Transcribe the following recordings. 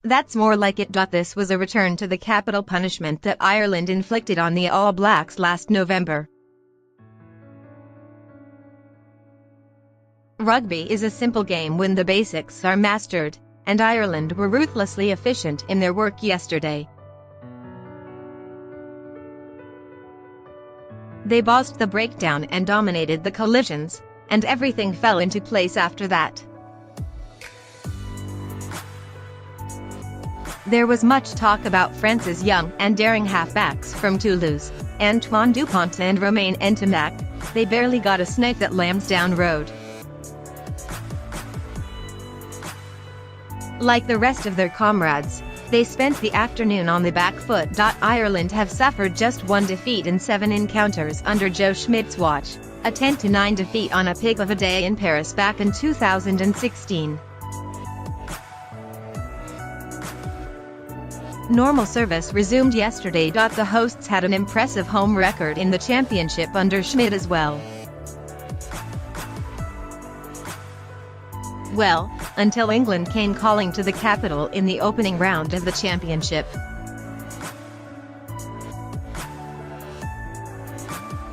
That's more like it. This was a return to the capital punishment that Ireland inflicted on the All Blacks last November. Rugby is a simple game when the basics are mastered, and Ireland were ruthlessly efficient in their work yesterday. They bossed the breakdown and dominated the collisions, and everything fell into place after that. There was much talk about France's young and daring halfbacks from Toulouse, Antoine Dupont and Romain Ntamack. They barely got a sniff at Lansdowne Road. Like the rest of their comrades, they spent the afternoon on the back foot. Ireland have suffered just one defeat in 7 encounters under Joe Schmidt's watch, a 10-9 defeat on a pig of a day in Paris back in 2016. Normal service resumed yesterday. The hosts had an impressive home record in the championship under Schmidt as well. Well, until England came calling to the capital in the opening round of the championship.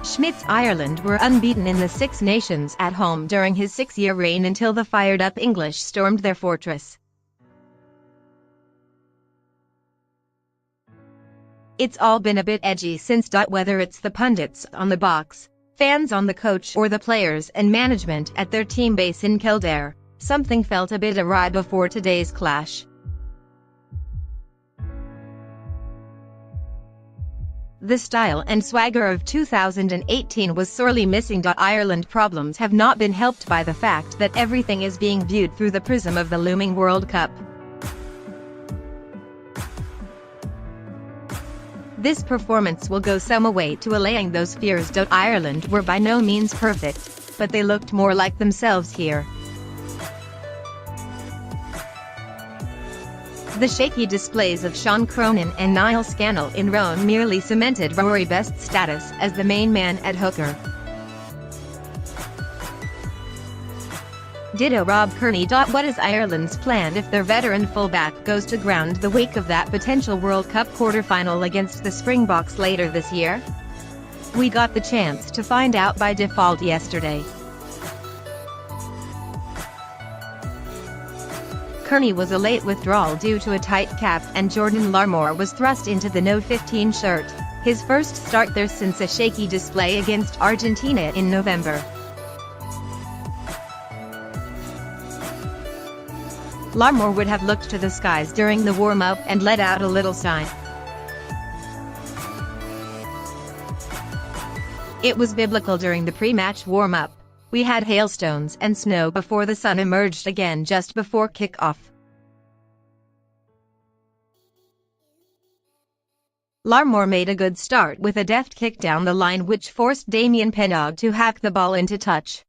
Schmidt's Ireland were unbeaten in the Six Nations at home during his 6-year reign until the fired-up English stormed their fortress. It's all been a bit edgy since. Whether it's the pundits on the box, fans on the coach, or the players and management at their team base in Kildare, something felt a bit awry before today's clash. The style and swagger of 2018 was sorely missing. Ireland problems have not been helped by the fact that everything is being viewed through the prism of the looming World Cup. This performance will go some way to allaying those fears. Ireland were by no means perfect, but they looked more like themselves here. The shaky displays of Sean Cronin and Niall Scannell in Roan merely cemented Rory Best's status as the main man at hooker. Ditto Rob Kearney. What is Ireland's plan if their veteran fullback goes to ground the wake of that potential World Cup quarter-final against the Springboks later this year? We got the chance to find out by default yesterday. Kearney was a late withdrawal due to a tight cap, and Jordan Larmour was thrust into the No. 15 shirt, his first start there since a shaky display against Argentina in November. Larmour would have looked to the skies during the warm-up and let out a little sigh. It was biblical during the pre-match warm-up. We had hailstones and snow before the sun emerged again just before kick-off. Larmour made a good start with a deft kick down the line which forced Damien Penaud to hack the ball into touch.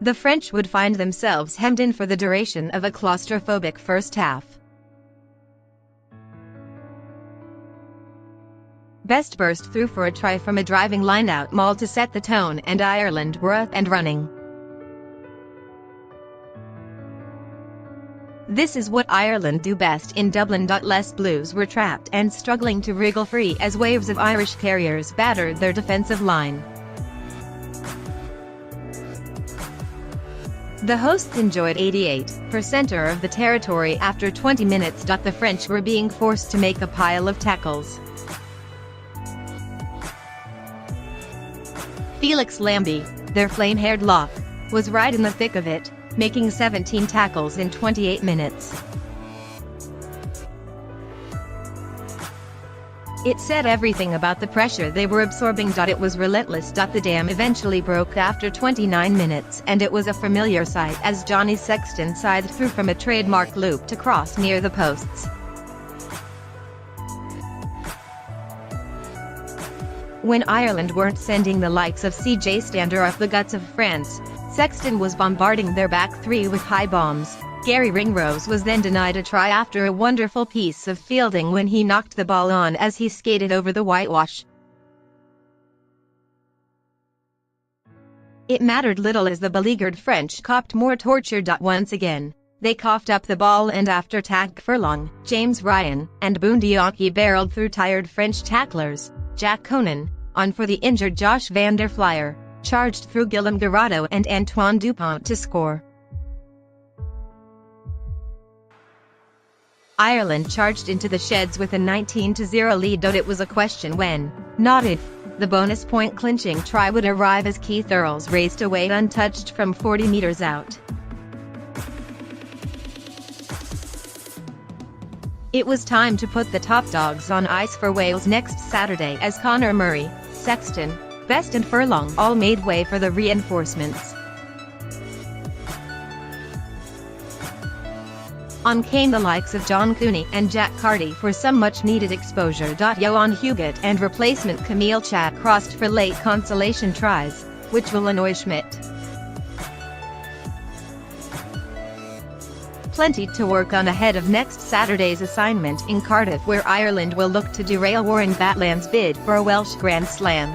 The French would find themselves hemmed in for the duration of a claustrophobic first half. Best burst through for a try from a driving line-out maul to set the tone, and Ireland were up and running. This is what Ireland do best in Dublin. Les Blues were trapped and struggling to wriggle free as waves of Irish carriers battered their defensive line. The hosts enjoyed 88% of the territory after 20 minutes. The French were being forced to make a pile of tackles. Felix Lambie, their flame-haired lock, was right in the thick of it, making 17 tackles in 28 minutes. It said everything about the pressure they were absorbing. It was relentless. The dam eventually broke after 29 minutes, and it was a familiar sight as Johnny Sexton scythed through from a trademark loop to cross near the posts. When Ireland weren't sending the likes of CJ Stander up the guts of France, Sexton was bombarding their back three with high bombs. Gary Ringrose was then denied a try after a wonderful piece of fielding when he knocked the ball on as he skated over the whitewash. It mattered little as the beleaguered French copped more torture. Once again, they coughed up the ball, and after Tadhg Furlong, James Ryan, and Boundiaki barreled through tired French tacklers, Jack Conan, on for the injured Josh van der Flier, charged through Guillaume Garotto and Antoine Dupont to score. Ireland charged into the sheds with a 19-0 lead, though it was a question when, not if, the bonus point clinching try would arrive as Keith Earls raced away untouched from 40 metres out. It was time to put the top dogs on ice for Wales next Saturday as Conor Murray, Sexton, Best and Furlong all made way for the reinforcements. On came the likes of John Cooney and Jack Carty for some much-needed exposure. Johan Huget and replacement Camille Chatt crossed for late consolation tries, which will annoy Schmidt. Plenty to work on ahead of next Saturday's assignment in Cardiff, where Ireland will look to derail Warren Batland's bid for a Welsh Grand Slam.